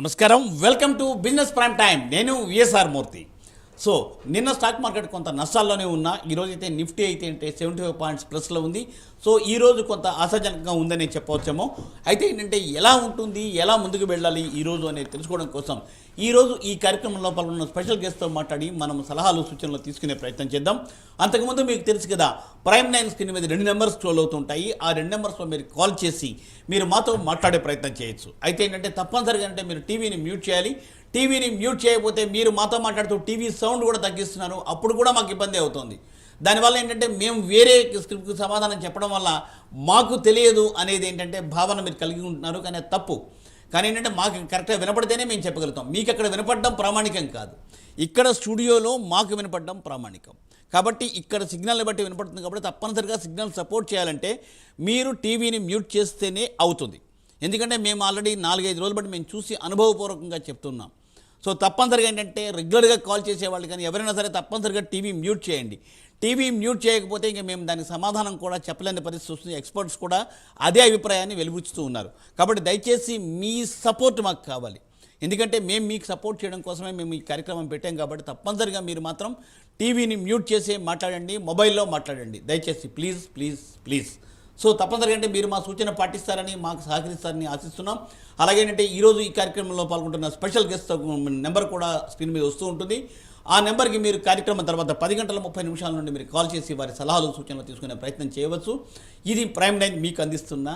నమస్కారం, welcome to business prime time. నేను VSR మూర్తి. So నిన్న స్టాక్ మార్కెట్ కొంత నష్టాల్లోనే ఉన్నా. ఈరోజు అయితే నిఫ్టీ అయితే 75 పాయింట్స్ ప్లస్లో ఉంది. సో ఈరోజు కొంత ఆశాజనకంగా ఉందని చెప్పవచ్చేమో. అయితే ఏంటంటే ఎలా ఉంటుంది, ఎలా ముందుకు వెళ్ళాలి ఈరోజు అనేది తెలుసుకోవడం కోసం ఈరోజు ఈ కార్యక్రమంలో పాల్గొన్న స్పెషల్ గెస్ట్తో మాట్లాడి మనం సలహాలు సూచనలు తీసుకునే ప్రయత్నం చేద్దాం. అంతకుముందు మీకు తెలుసు కదా, ప్రైమ్ 9 స్క్రీన్ మీద 2 నెంబర్స్ స్క్రోల్ అవుతుంటాయి. ఆ 2 నెంబర్స్లో మీరు కాల్ చేసి మీరు మాతో మాట్లాడే ప్రయత్నం చేయొచ్చు. అయితే ఏంటంటే తప్పనిసరిగా అంటే మీరు టీవీని మ్యూట్ చేయాలి. టీవీని మ్యూట్ చేయకపోతే మీరు మాతో మాట్లాడుతూ టీవీ సౌండ్ కూడా తగ్గిస్తున్నారు, అప్పుడు కూడా మాకు ఇబ్బంది అవుతుంది. దానివల్ల ఏంటంటే మేము వేరే స్క్రిప్ట్కి సమాధానం చెప్పడం వల్ల మాకు తెలియదు అనేది ఏంటంటే భావన మీరు కలిగి ఉంటున్నారు. కానీ అది తప్పు. కానీ ఏంటంటే మాకు కరెక్ట్గా వినపడితేనే మేము చెప్పగలుగుతాం. మీకు అక్కడ వినపడడం ప్రామాణికం కాదు, ఇక్కడ స్టూడియోలో మాకు వినపడడం ప్రామాణికం. కాబట్టి ఇక్కడ సిగ్నల్ని బట్టి వినపడుతుంది. కాబట్టి తప్పనిసరిగా సిగ్నల్ సపోర్ట్ చేయాలంటే మీరు టీవీని మ్యూట్ చేస్తేనే అవుతుంది. ఎందుకంటే మేము ఆల్రెడీ 4-5 రోజులు బట్టి మేము చూసి అనుభవపూర్వకంగా చెప్తున్నాం. సో తప్పనిసరిగా ఏంటంటే రెగ్యులర్గా కాల్ చేసేవాళ్ళు కానీ ఎవరైనా సరే తప్పనిసరిగా టీవీ మ్యూట్ చేయండి. టీవీ మ్యూట్ చేయకపోతే ఇంకా మేము దానికి సమాధానం కూడా చెప్పలేని పరిస్థితి వస్తుంది. ఎక్స్పర్ట్స్ కూడా అదే అభిప్రాయాన్ని వెలువరుస్తూ ఉన్నారు. కాబట్టి దయచేసి మీ సపోర్ట్ మాకు కావాలి. ఎందుకంటే మేము మీకు సపోర్ట్ చేయడం కోసమే మేము ఈ కార్యక్రమం పెట్టాం. కాబట్టి తప్పనిసరిగా మీరు మాత్రం టీవీని మ్యూట్ చేసి మాట్లాడండి, మొబైల్లో మాట్లాడండి దయచేసి. Please please please. సో తప్పనిసరిగా అంటే మీరు మా సూచన పాటిస్తారని, మాకు సహకరిస్తారని ఆశిస్తున్నాం. అలాగేంటంటే ఈరోజు ఈ కార్యక్రమంలో పాల్గొంటున్న స్పెషల్ గెస్ట్ నెంబర్ కూడా స్క్రీన్ మీద వస్తూ ఉంటుంది. ఆ నెంబర్కి మీరు కార్యక్రమం తర్వాత 10:30 నుండి మీరు కాల్ చేసి వారి సలహాలు సూచనలు తీసుకునే ప్రయత్నం చేయవచ్చు. ఇది ప్రైమ్ 9 మీకు అందిస్తున్న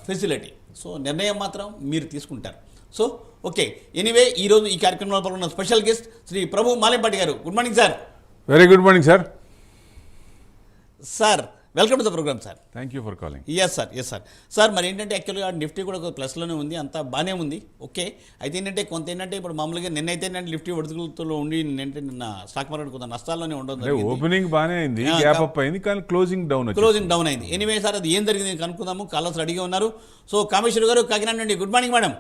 ఫెసిలిటీ. సో నిర్ణయం మాత్రం మీరు తీసుకుంటారు. సో ఓకే, ఎనీవే ఈరోజు ఈ కార్యక్రమంలో పాల్గొన్న స్పెషల్ గెస్ట్ శ్రీ ప్రభు మాలేంపాటి గారు. Good morning sir. Very good morning sir. Sir welcome to the program sir. Thank you for calling. Yes sir, yes sir. Sir మరి ఏంటంటే యాక్చువల్గా నిఫ్టీ కూడా ఒక ప్లస్లోనే ఉంది, అంతా బాగానే ఉంది. ఓకే, అయితే ఏంటంటే కొంత ఏంటంటే ఇప్పుడు మామూలుగా నిన్నైతే ఏంటంటే నిఫ్టీ ఒడుగులతో ఉండి నిన్న స్టాక్ మార్కెట్ కొంత నష్టాల్లోనే ఉండదు. ఓపెనింగ్ బాగానే అయింది, గ్యాప్ అప్ అయింది, కానీ క్లోజింగ్ డౌన్ అయింది. ఎనీవే సార్, అది ఏం జరిగింది కనుక్కుందాము. కాలర్స్ రెడీగా ఉన్నారు. సో కామేశ్వర్ గారు కాకినాడ నుండి. Good morning madam.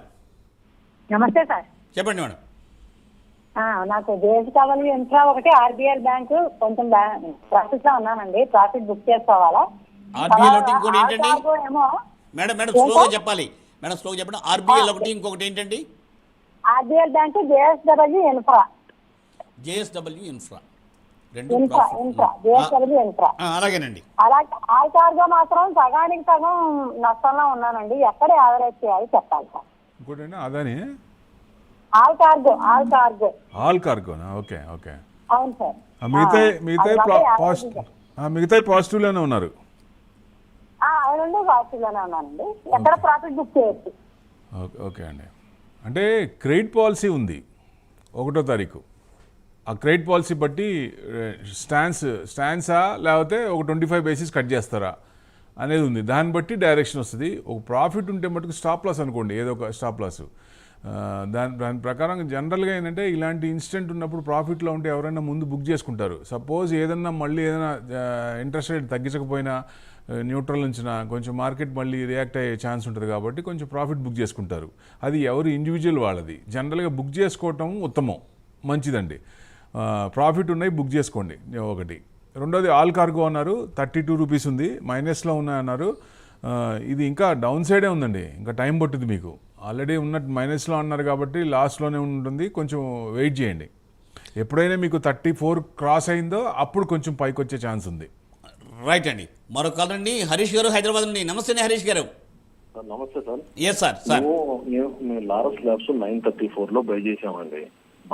నమస్తే సార్. చెప్పండి మేడం. నాకు జేఎస్డబ్ల్యూ ఇన్ఫ్రా ఒకటి, ఆర్బీఎల్ బ్యాంకు కొంచెం ప్రాఫిట్ లో ఉన్నానండి. ప్రాఫిట్ బుక్ చేసుకోవాలా? ఆర్బీఎల్ ఒకటి, ఇంకోటి ఏంటండి మేడం స్లోగా చెప్పాలి. మేడం స్లోగా చెప్పండి. ఆర్బీఎల్ ఒకటి, ఇంకొకటి ఏంటండి? RBL bank, JSW infra. JSW infra JSW infra అలాగేనండి. అలాగే ఆల్ కార్గో మాత్రం సగానికి సగం నష్టంలో ఉన్నానండి. ఎక్కడ యావరేజ్ చేయాలి చెప్పాలి సార్. ఇంకోటి అదని ఆల్ కార్గో ఓకే ఓకే. అవును సార్. మిగతా పాజిటివ్ లోనే ఉన్నారు. రెండు పాజిటివ్ లోనే ఉన్నానండి. ఎక్కడ ప్రాఫిట్ బుక్ చేయొచ్చు. ఓకే అండి. అంటే క్రెడిట్ పాలసీ ఉంది 1వ తారీఖు. ఆ క్రెడిట్ పాలసీ బట్టి స్టాన్సా లేకపోతే ఒక 25 బేసిస్ కట్ చేస్తారా అనేది ఉంది. దాన్ని బట్టి డైరెక్షన్ వస్తుంది. ఒక ప్రాఫిట్ ఉంటే మటుకు స్టాప్ లాస్ అనుకోండి, ఏదో ఒక స్టాప్ లాస్. దాని ప్రకారం జనరల్గా ఏంటంటే ఇలాంటి ఇన్సిడెంట్ ఉన్నప్పుడు ప్రాఫిట్లో ఉంటే ఎవరైనా ముందు బుక్ చేసుకుంటారు. సపోజ్ ఏదన్నా మళ్ళీ ఏదైనా ఇంట్రెస్ట్ రేట్ తగ్గించకపోయినా న్యూట్రల్ నుంచినా కొంచెం మార్కెట్ మళ్ళీ రియాక్ట్ అయ్యే ఛాన్స్ ఉంటుంది కాబట్టి కొంచెం ప్రాఫిట్ బుక్ చేసుకుంటారు. అది ఎవరు ఇండివిజువల్ వాళ్ళది. జనరల్గా బుక్ చేసుకోవటం ఉత్తమం, మంచిదండి. ప్రాఫిట్ ఉన్నాయి బుక్ చేసుకోండి ఒకటి. రెండోది ఆల్ కార్గో అన్నారు, 32 రూపీస్ ఉంది, మైనస్లో ఉన్నాయన్నారు. ఇది ఇంకా డౌన్ సైడే ఉందండి, ఇంకా టైం పట్టుద్ది మీకు. ఆల్రెడీ ఉన్నట్టు మైనస్లో అన్నారు కాబట్టి లాస్ట్లోనే ఉంటుంది, కొంచెం వెయిట్ చేయండి. ఎప్పుడైనా మీకు 34 క్రాస్ అయిందో అప్పుడు కొంచెం పైకి వచ్చే ఛాన్స్ ఉంది. రైట్ అండి. మరో కాల్ అండి, హరీష్ గారు హైదరాబాద్ నుండి. నమస్తే హరీష్ గారు. నమస్తే సార్. Yes sir. సార్ మేము లారస్ ల్యాబ్స్ 934 బై చేసామండి.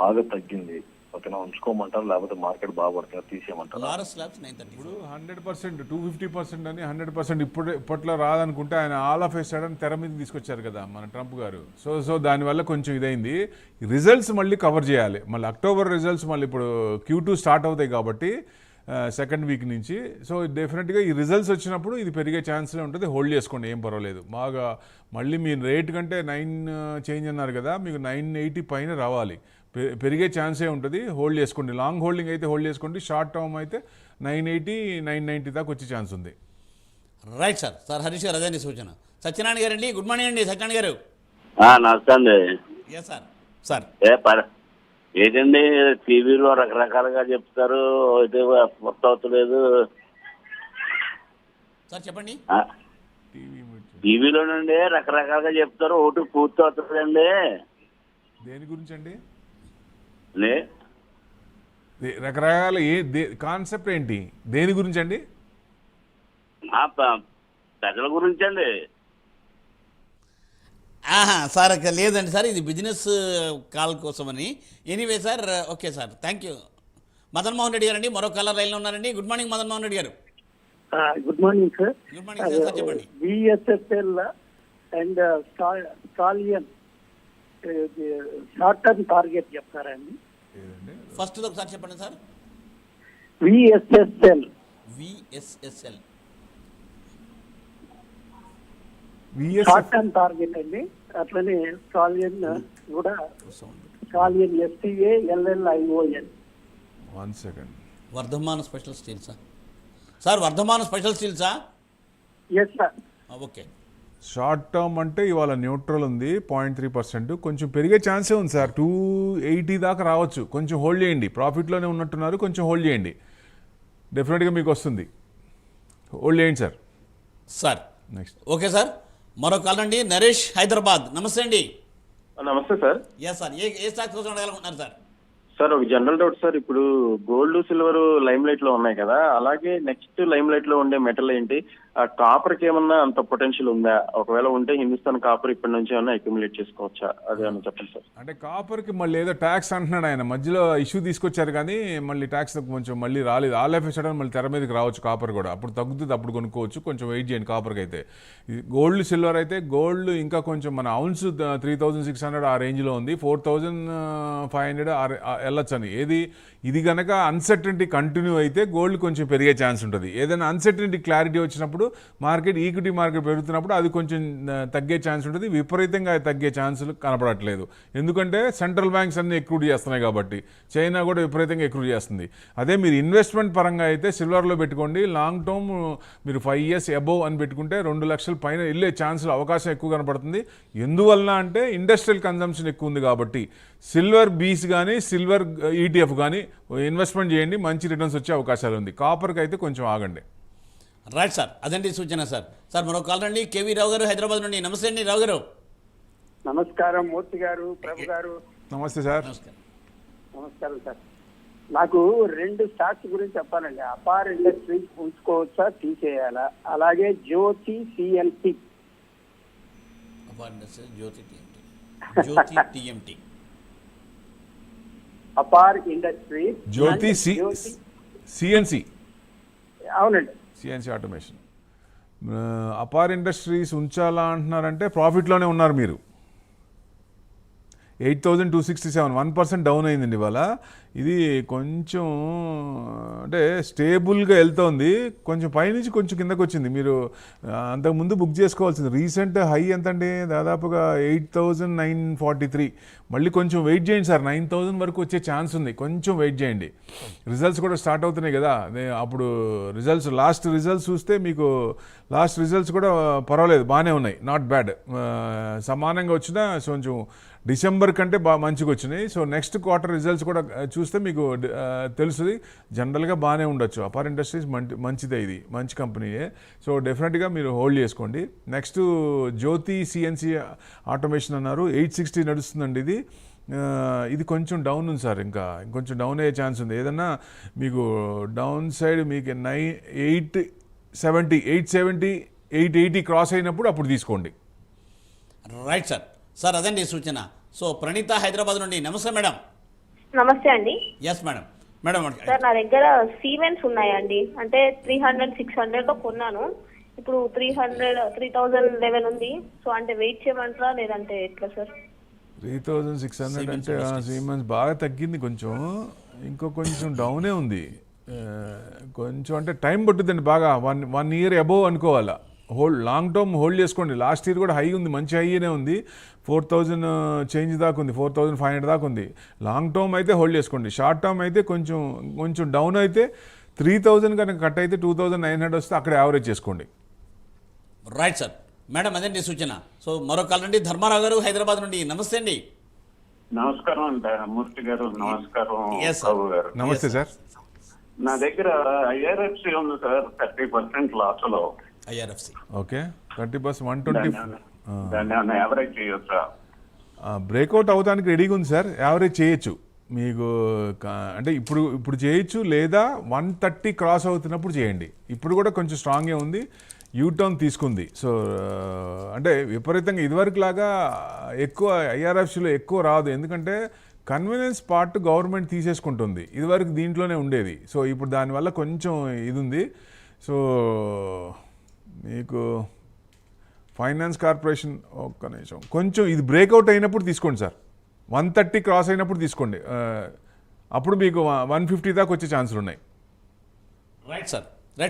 బాగా తగ్గింది. ఓకేనా, ఉంచుకోమంటారు లేకపోతే మార్కెట్ బాగా పడుతుంది తీసేయమంటారు? లారస్ ల్యాబ్స్ 934 ఇప్పుడు 100% 250% అని 100% ఇప్పట్లో రాదనుకుంటే ఆయన ఆల్ ఆఫ్ వేసాడని తెర మీద తీసుకొచ్చారు కదా మన ట్రంప్ గారు. సో దానివల్ల కొంచెం ఇదైంది. రిజల్ట్స్ మళ్ళీ కవర్ చేయాలి. మళ్ళీ అక్టోబర్ రిజల్ట్స్ మళ్ళీ ఇప్పుడు Q2 స్టార్ట్ అవుతాయి కాబట్టి సెకండ్ వీక్ నుంచి. సో డెఫినెట్గా ఈ రిజల్ట్స్ వచ్చినప్పుడు ఇది పెరిగే ఛాన్స్లే ఉంటుంది. హోల్డ్ చేసుకోండి, ఏం పర్వాలేదు. బాగా మళ్ళీ మీ రేట్ కంటే 9 చేంజ్ అన్నారు కదా, మీకు 980 పైన రావాలి. పెరిగే ఛాన్సే ఉంటుంది. హోల్డ్ చేసుకోండి. లాంగ్ హోల్డింగ్ అయితే హోల్డ్ చేసుకోండి. షార్ట్ టర్మ్ అయితే 980, 990 దాకా వచ్చే ఛాన్స్ ఉంది. Right sir. సార్ హరీష్ గారు అదే సూచన. సత్యనారాయణ గారు అండి. గుడ్ మార్నింగ్ అండి సత్యనారాయణ గారు. నమస్తే అండి. Yes sir. సార్ ఏంటండి టీవీలో రకరకాలుగా చెప్తారు, అయితే మొత్తం అవుతలేదు సార్. చెప్పండి. టీవీలోనండి రకరకాలుగా చెప్తారు, ఒకటి పూర్తి అవుతుందండి. దేని గురించి అండి? లే రకరకాల కాన్సెప్ట్ ఏంటి? దేని గురించి అండి? ప్రజల గురించి అండి. సార్ లేదండి సార్, ఇది బిజినెస్ కాల్ కోసమని. Anyway sir, okay sir, thank you. Madan Mohan Reddy గారండి మరో కలర్ లైన్లో ఉన్నారండి. గుడ్ మార్నింగ్ మదన్ మోహన్ రెడ్డి గారు. Good morning sir. Good morning sir, చెప్పండి. VSSL and Stallion short term target చెప్తారా అండి? ఫస్ట్ ఒకసారి చెప్పండి sir. VSSL short term target అండి. అట్లనే స్టాలియన్ కూడా Stallion STALLION. 1 second. Vardhman special స్టీల్సా సార్? వర్ధమాన స్పెషల్ స్టీల్సా? Yes sir. Okay. Short term అంటే ఇవాళ న్యూట్రల్ ఉంది 0.3%. కొంచెం పెరిగే ఛాన్సే ఉంది సార్. 280 దాకా రావచ్చు. కొంచెం హోల్డ్ చేయండి. ప్రాఫిట్లోనే ఉన్నట్టున్నారు, కొంచెం హోల్డ్ చేయండి, డెఫినెట్గా మీకు వస్తుంది. హోల్డ్ చేయండి sir. Sir next. Okay sir, మరో కాల్ అండి. నరేష్, హైదరాబాద్. నమస్తే అండి. నమస్తే సార్. ఎస్ సార్, ఏ స్టాక్స్ కోసం అడగాలనుకుంటున్నారు సార్? సార్ ఒక జనరల్ డౌట్ సార్. ఇప్పుడు గోల్డ్ సిల్వర్ లైమ్ లైట్ లో ఉన్నాయి కదా, అలాగే నెక్స్ట్ లైమ్ లైట్ లో ఉండే మెటల్ ఏంటి? ఆ కాపర్ కి ఏమన్నా అంత పొటెన్షియల్ ఉందా? ఒకవేళ ఉంటే హిందుస్థాన్ కాపర్ ఇప్పటి నుంచి ఏమన్నా అక్యుములేట్ చేసుకోవచ్చా? అదే అని చెప్పండి సార్. అంటే కాపర్కి మళ్ళీ ఏదో ట్యాక్స్ అంటున్నాడు ఆయన, మధ్యలో ఇష్యూ తీసుకొచ్చారు కానీ మళ్ళీ ట్యాక్స్ కొంచెం మళ్ళీ రాలేదు. ఆల్ ఆఫ్ సడన్ మళ్ళీ తెర మీదకి రావచ్చు కాపర్ కూడా. అప్పుడు తగ్గుతుంది, అప్పుడు కొనుక్కోవచ్చు. కొంచెం వెయిట్ చేయండి కాపర్కి అయితే. గోల్డ్ సిల్వర్ అయితే గోల్డ్ ఇంకా కొంచెం మన అవున్స్ 3600 ఆ రేంజ్లో ఉంది. 4500 వెళ్ళొచ్చు అని. ఇది కనుక అన్సర్టనిటీ కంటిన్యూ అయితే గోల్డ్ కొంచెం పెరిగే ఛాన్స్ ఉంటుంది. ఏదైనా అన్సర్టనిటీ క్లారిటీ వచ్చినప్పుడు ఈక్విటీ మార్కెట్ పెరుగుతున్నప్పుడు అది కొంచెం తగ్గే ఛాన్స్ ఉంటుంది. విపరీతంగా తగ్గే ఛాన్సులు కనపడట్లేదు. ఎందుకంటే సెంట్రల్ బ్యాంక్స్ అన్ని ఎక్రూట్ చేస్తున్నాయి కాబట్టి. చైనా కూడా విపరీతంగా ఎక్రూట్ చేస్తుంది. అదే మీరు ఇన్వెస్ట్మెంట్ పరంగా అయితే సిల్వర్లో పెట్టుకోండి. లాంగ్ టర్మ్ మీరు 5 years అబోవ్ అని పెట్టుకుంటే 2 లక్షల పైన వెళ్ళే ఛాన్సులు అవకాశం ఎక్కువ కనపడుతుంది. ఎందువలన అంటే ఇండస్ట్రియల్ కన్జంప్షన్ ఎక్కువ ఉంది కాబట్టి. సిల్వర్ బీస్ కానీ సిల్వర్ ETF కానీ ఇన్వెస్ట్మెంట్ చేయండి, మంచి రిటర్న్స్ వచ్చే అవకాశాలు ఉంది. కాపర్కి అయితే కొంచెం ఆగండి. రైట్ సార్, అదండి సూచన సార్. సార్ మరో కాల్ రండి. కేవీ రావు గారు, హైదరాబాద్ నుండి. నమస్తే అండి రావు గారు. నమస్కారం మూర్తి గారు, ప్రభు గారు. నమస్తే సార్. నమస్కారం సార్. నాకు 2 స్టాక్స్ గురించి చెప్పాలండి. అపార్ ఇండస్ట్రీస్ ఉంచుకోవచ్చా, తీసేయాలా? అలాగే Jyoti CNC. Jyoti TMT. Apar industries, Jyoti CNC. అవునండి. CNC automation. అపార్ ఇండస్ట్రీస్ ఉంచాలా అంటున్నారంటే ప్రాఫిట్లోనే ఉన్నారు మీరు. 8267, 1% డౌన్ అయిందండి ఇవాళ. ఇది కొంచెం అంటే స్టేబుల్గా వెళ్తోంది. కొంచెం పైనుంచి కొంచెం కిందకు వచ్చింది. మీరు అంతకుముందు బుక్ చేసుకోవాల్సింది. రీసెంట్ హై ఎంతండి? దాదాపుగా 8943. మళ్ళీ కొంచెం వెయిట్ చేయండి సార్. 9000 వరకు వచ్చే ఛాన్స్ ఉంది. కొంచెం వెయిట్ చేయండి. రిజల్ట్స్ కూడా స్టార్ట్ అవుతున్నాయి కదా. అప్పుడు లాస్ట్ రిజల్ట్స్ చూస్తే మీకు లాస్ట్ రిజల్ట్స్ కూడా పర్వాలేదు, బాగానే ఉన్నాయి, నాట్ బ్యాడ్. సమానంగా వచ్చినా కొంచెం డిసెంబర్ కంటే బాగా మంచిగా వచ్చినాయి. సో నెక్స్ట్ క్వార్టర్ రిజల్ట్స్ కూడా చూస్తే మీకు తెలుస్తుంది. జనరల్గా బాగానే ఉండొచ్చు. అపార్ ఇండస్ట్రీస్ మంచిదే, ఇది మంచి కంపెనీయే. సో డెఫినెట్గా మీరు హోల్డ్ చేసుకోండి. నెక్స్ట్ జ్యోతి CNC ఆటోమేషన్ అన్నారు. 860 నడుస్తుందండి ఇది. ఇది కొంచెం డౌన్ ఉంది సార్. ఇంకా కొంచెం డౌన్ అయ్యే ఛాన్స్ ఉంది. ఏదన్నా మీకు డౌన్ సైడ్ మీకు 870, 880 క్రాస్ అయినప్పుడు అప్పుడు తీసుకోండి. Right sir. సార్ అదండి సూచన. సో ప్రణీత, హైదరాబాద్ నుండి. నమస్తే మేడం. నమస్తే అండి. Yes madam. మేడం సార్ నా దగ్గర సీమెన్స్ ఉన్నాయండి. అంటే 300, 600 కొన్నాను. ఇప్పుడు 3011 ఉంది. సో అంటే వెయిట్ చేయమంటారా లేదంటే ఎట్లా సార్? 3600 అంటే సీమెన్స్ బాగా తగ్గింది కొంచెం. ఇంకో కొంచెం డౌనే ఉంది కొంచెం. అంటే టైం పట్టుద్దండి బాగా. 1 year అబోవ్ అనుకోవాలా. లాంగ్ టర్మ్ హోల్డ్ చేసుకోండి. లాస్ట్ ఇయర్ కూడా హై ఉంది, మంచి హైనే ఉంది. 4000 చేంజ్ దాకా ఉంది, 4500 దాకా ఉంది. లాంగ్ టర్మ్ అయితే హోల్డ్ చేసుకోండి. షార్ట్ టర్మ్ అయితే కొంచెం డౌన్ అయితే 3000 కనుక కట్ అయితే 2900 వస్తే అక్కడ యావరేజ్ చేసుకోండి. Right sir. మేడం అదండి సూచన. సో మరో కాల్ రండి. ధర్మారావు గారు, హైదరాబాద్ నుండి. నమస్తే అండి. నమస్కారం అండి మూర్తి గారు. నమస్కారం Yes, sir. బాబు గారు. నమస్తే సార్. నా దగ్గర IRFC ఉంది సార్, 30% లాస్ లో. IRFC. ఓకే, 30%, 120. దాన్ని ఏమైనా యావరేజ్ చేయొచ్చా? బ్రేక్అవుట్ అవడానికి రెడీగా ఉంది సార్. యావరేజ్ చేయొచ్చు మీకు అంటే ఇప్పుడు చేయొచ్చు, లేదా 130 క్రాస్ అవుతున్నప్పుడు చేయండి. ఇప్పుడు కూడా కొంచెం స్ట్రాంగే ఉంది, యూటర్న్ తీసుకుంది. సో అంటే విపరీతంగా ఇదివరకు లాగా ఎక్కువ ఐఆర్ఎఫ్సిలో ఎక్కువ రాదు, ఎందుకంటే కన్వీనియన్స్ పార్ట్ గవర్నమెంట్ తీసేసుకుంటుంది. ఇదివరకు దీంట్లోనే ఉండేది. సో ఇప్పుడు దానివల్ల కొంచెం ఇది ఉంది. సో మీకు ఫైనాన్స్ కార్పొరేషన్ ఒక్క నిమిషం, కొంచెం ఇది బ్రేక్అవుట్ అయినప్పుడు తీసుకోండి సార్. 130 క్రాస్ అయినప్పుడు తీసుకోండి, అప్పుడు మీకు 150 దాకా వచ్చే ఛాన్సులు ఉన్నాయి. రైట్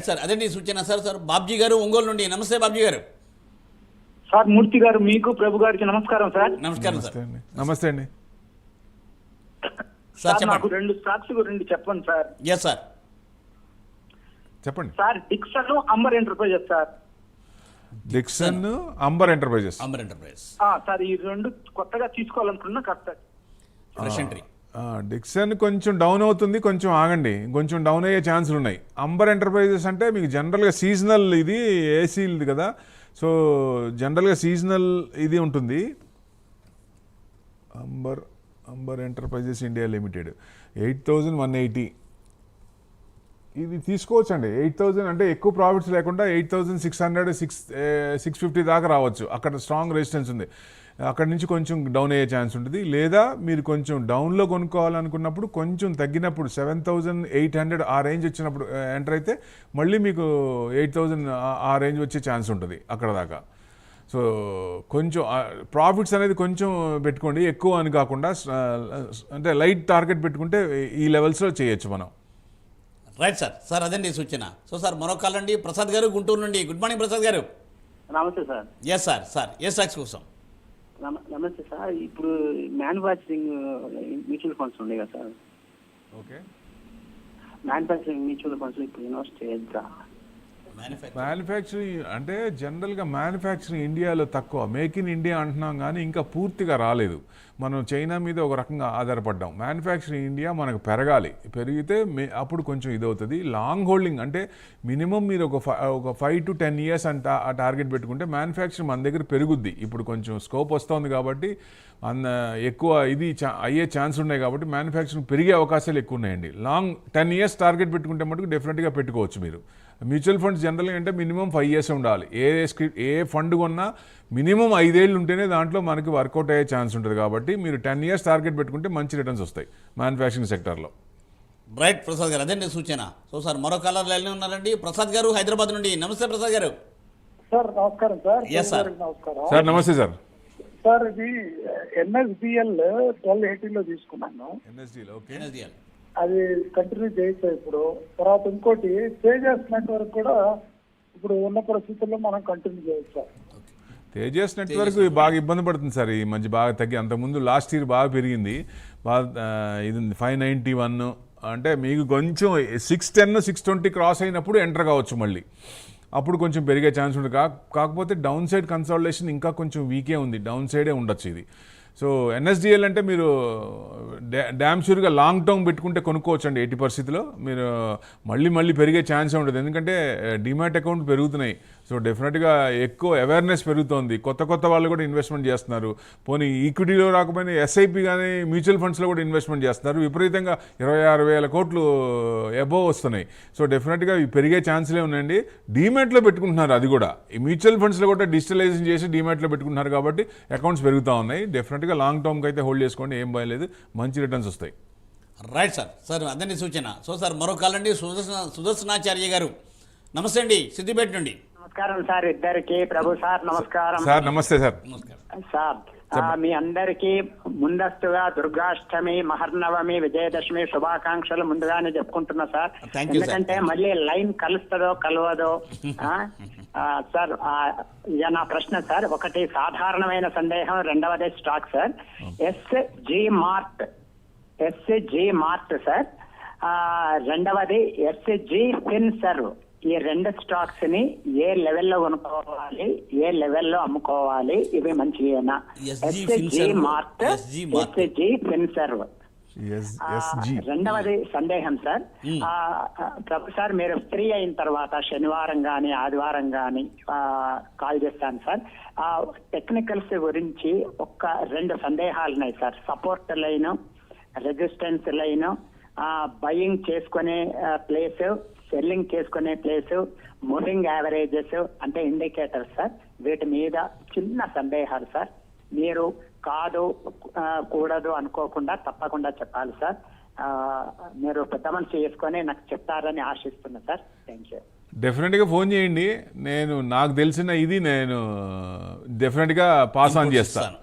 సార్ అదే సూచన సార్. బాబ్జీ గారు ఒంగోలు నుండి. నమస్తే బాబ్జీ గారు. సార్ మూర్తి గారు, మీకు ప్రభు గారికి నమస్కారం సార్. నమస్కారం సార్. నమస్తే అండి. సార్ నాకు 2 స్టాక్స్ గురించి చెప్పండి సార్. ఎస్ సార్ చెప్పండి sir Dixon, Amber Enterprises sir. Dixon, Amber Enterprises. Sir ఈ 2 కొత్తగా తీసుకోవాలనుకున్నా కాస్త ఫ్రెష్ ఎంట్రీ. డిక్సన్ కొంచెం డౌన్ అవుతుంది, కొంచెం ఆగండి, కొంచెం డౌన్ అయ్యే ఛాన్సులు ఉన్నాయి. అంబర్ ఎంటర్ప్రైజెస్ అంటే మీకు జనరల్గా సీజనల్, ఇది ఏసీది కదా, సో జనరల్గా సీజనల్ ఇది ఉంటుంది. అంబర్ ఎంటర్ప్రైజెస్ ఇండియా లిమిటెడ్ 8,180 ఇది తీసుకోవచ్చు అండి. 8,000 అంటే ఎక్కువ ప్రాఫిట్స్ లేకుండా 8,600, 650 దాకా రావచ్చు. అక్కడ స్ట్రాంగ్ రెసిస్టెన్స్ ఉంది, అక్కడ నుంచి కొంచెం డౌన్ అయ్యే ఛాన్స్ ఉంటుంది. లేదా మీరు కొంచెం డౌన్లో కొనుక్కోవాలనుకున్నప్పుడు కొంచెం తగ్గినప్పుడు 7,800 ఆ రేంజ్ వచ్చినప్పుడు ఎంటర్ అయితే మళ్ళీ మీకు 8,000 ఆ రేంజ్ వచ్చే ఛాన్స్ ఉంటుంది అక్కడ దాకా. సో కొంచెం ప్రాఫిట్స్ అనేది కొంచెం పెట్టుకోండి, ఎక్కువ అని కాకుండా అంటే లైట్ టార్గెట్ పెట్టుకుంటే ఈ లెవెల్స్లో చేయొచ్చు మనం. రైట్ సార్ అదండి సూచన. సో సార్ మరొక కాల్ అండి, ప్రసాద్ గారు గుంటూరు నుండి. గుడ్ మార్నింగ్ ప్రసాద్ గారు. నమస్తే సార్. ఎస్ సార్ ఏ స్టాక్స్ కోసం? నమస్తే సార్. ఇప్పుడు మ్యానుఫ్యాక్చరింగ్ మ్యూచువల్ ఫండ్స్ ఉన్నాయి కదా sir, okay, manufacturing mutual funds ఇప్పుడు ఇన్వెస్ట్ చేయొద్దా? మ్యానుఫ్యాక్చరింగ్ అంటే జనరల్గా మ్యానుఫ్యాక్చరింగ్ ఇండియాలో తక్కువ, మేక్ ఇన్ ఇండియా అంటున్నాం కానీ ఇంకా పూర్తిగా రాలేదు. మనం చైనా మీద ఒక రకంగా ఆధారపడ్డాం. మ్యానుఫ్యాక్చరింగ్ ఇండియా మనకు పెరగాలి, పెరిగితే అప్పుడు కొంచెం ఇదవుతుంది. లాంగ్ హోల్డింగ్ అంటే మినిమం మీరు ఒక 5 to 10 years అంట ఆ టార్గెట్ పెట్టుకుంటే మ్యానుఫ్యాక్చరింగ్ మన దగ్గర పెరుగుద్ది. ఇప్పుడు కొంచెం స్కోప్ వస్తుంది కాబట్టి ఎక్కువ ఇది అయ్యే ఛాన్స్ ఉన్నాయి కాబట్టి మ్యానుఫ్యాక్చరింగ్ పెరిగే అవకాశాలు ఎక్కువ ఉన్నాయండి. లాంగ్ 10 years టార్గెట్ పెట్టుకుంటే మటుకు డెఫినెట్గా పెట్టుకోవచ్చు మీరు. మ్యూచువల్ ఫండ్స్ జనరల్గా అంటే మినిమం 5 years ఉండాలి. ఏ ఫండ్ కొన్నా మినిమం 5 ఏళ్ళు ఉంటేనే దాంట్లో మనకి వర్కౌట్ అయ్యే ఛాన్స్ ఉంటుంది. కాబట్టి మీరు 10 years టార్గెట్ పెట్టుకుంటే మంచి రిటర్న్స్ వస్తాయి మ్యానుఫ్యాక్చరింగ్ సెక్టర్లో. రైట్ ప్రసాద్ గారు, అదే సూచన. సో సార్ మరో కాలర్ లైన్లో ఉన్నారండి, ప్రసాద్ గారు హైదరాబాద్ నుండి. నమస్తే ప్రసాద్ గారు. సార్ నమస్కారం సార్. Yes sir. నమస్కారం సార్. నమస్తే సార్. సార్ ఇది NSDL 1280 తీసుకున్నాను. NSDL అది కంటిన్యూ చేయొచ్చు ఇప్పుడు. తర్వాత ఇంకోటి తేజస్ నెట్వర్క్ కూడా ఇప్పుడు ఉన్న పరిస్థితుల్లో మనం కంటిన్యూ చేయొచ్చు. తేజస్ నెట్వర్క్ బాగా ఇబ్బంది పడుతుంది సార్ ఈ మధ్య, బాగా తగ్గి. అంతకుముందు లాస్ట్ ఇయర్ బాగా పెరిగింది, బాగా ఇది 591. అంటే మీకు కొంచెం 610, 620 క్రాస్ అయినప్పుడు ఎంటర్ కావచ్చు మళ్ళీ, అప్పుడు కొంచెం పెరిగే ఛాన్స్ ఉంటుంది. కాకపోతే డౌన్ సైడ్ కన్సాలిడేషన్ ఇంకా కొంచెం వీకే ఉంది, డౌన్ సైడే ఉండొచ్చు ఇది. సో NSDL అంటే మీరు డ్యామ్ షూర్గా లాంగ్ టర్మ్ పెట్టుకుంటే కొనుక్కోవచ్చు అండి. 80% మీరు మళ్ళీ పెరిగే ఛాన్స్ ఉంటుంది, ఎందుకంటే డిమాట్ అకౌంట్ పెరుగుతున్నాయి. సో డెఫినెట్గా ఎక్కువ అవేర్నెస్ పెరుగుతోంది, కొత్త వాళ్ళు కూడా ఇన్వెస్ట్మెంట్ చేస్తున్నారు. పోనీ ఈక్విటీలో రాకపోయినా SIP కానీ మ్యూచువల్ ఫండ్స్లో కూడా ఇన్వెస్ట్మెంట్ చేస్తున్నారు. విపరీతంగా 26,000 కోట్లు అబోవ్ వస్తున్నాయి. సో డెఫినెట్గా ఇవి పెరిగే ఛాన్స్లే ఉన్నాయండి. డీమ్యాట్లో పెట్టుకుంటున్నారు, అది కూడా ఈ మ్యూచువల్ ఫండ్స్లో కూడా డిజిటలైజేషన్ చేసి డీమ్యాట్లో పెట్టుకుంటున్నారు కాబట్టి అకౌంట్స్ పెరుగుతూ ఉన్నాయి. డెఫినెట్గా లాంగ్ టర్మ్కి అయితే హోల్డ్ చేసుకోండి, ఏం భయం లేదు, మంచి రిటర్న్స్ వస్తాయి. రైట్ సార్ అదే సూచన. సో సార్ మరో కాల్ అండి, సుదర్శనాచార్య గారు. నమస్తే అండి, సిద్దిపేట నుండి. నమస్కారం సార్ ఇద్దరికి. ప్రభు సార్ నమస్కారం. సార్ నమస్తే సార్. సార్ మీ అందరికీ ముందస్తుగా దుర్గాష్టమి, మహర్నవమి, విజయదశమి శుభాకాంక్షలు ముందుగానే చెప్పుకుంటున్నా సార్. ఎందుకంటే మళ్ళీ లైన్ కలుస్తుందో కలవదో. సార్ నా ప్రశ్న సార్, ఒకటి సాధారణమైన సందేహం, రెండవది stock sir. SG mart sir, రెండవది SG ఫిన్సర్వ్. ఈ 2 స్టాక్స్ ని ఏ లెవెల్లో కొనుక్కోవాలి, ఏ లెవెల్లో అమ్ముకోవాలి, ఇవి మంచివేనా? SG mart, SG Finserv. రెండవది సందేహం సార్, ప్రభు సార్ మీరు ఫ్రీ అయిన తర్వాత శనివారం కానీ ఆదివారం కానీ కాల్ చేస్తాను సార్. టెక్నికల్స్ గురించి ఒక 2 సందేహాలు ఉన్నాయి sir. Support line, resistance line, buying చేసుకునే ప్లేస్, సెల్లింగ్ చేసుకునే ప్లేస్, మూవింగ్ యావరేజెస్ అంటే ఇండికేటర్స్ సార్. వీటి మీద చిన్న సందేహాలు సార్. మీరు కాదు కూడదు అనుకోకుండా తప్పకుండా చెప్పాలి సార్. మీరు పెద్ద మనసు చేసుకొని నాకు చెప్తారని ఆశిస్తున్నా సార్. Thank you. డెఫినెట్గా ఫోన్ చేయండి. నాకు తెలిసిన ఇది నేను డెఫినెట్గా పాస్ ఆన్ చేస్తాను,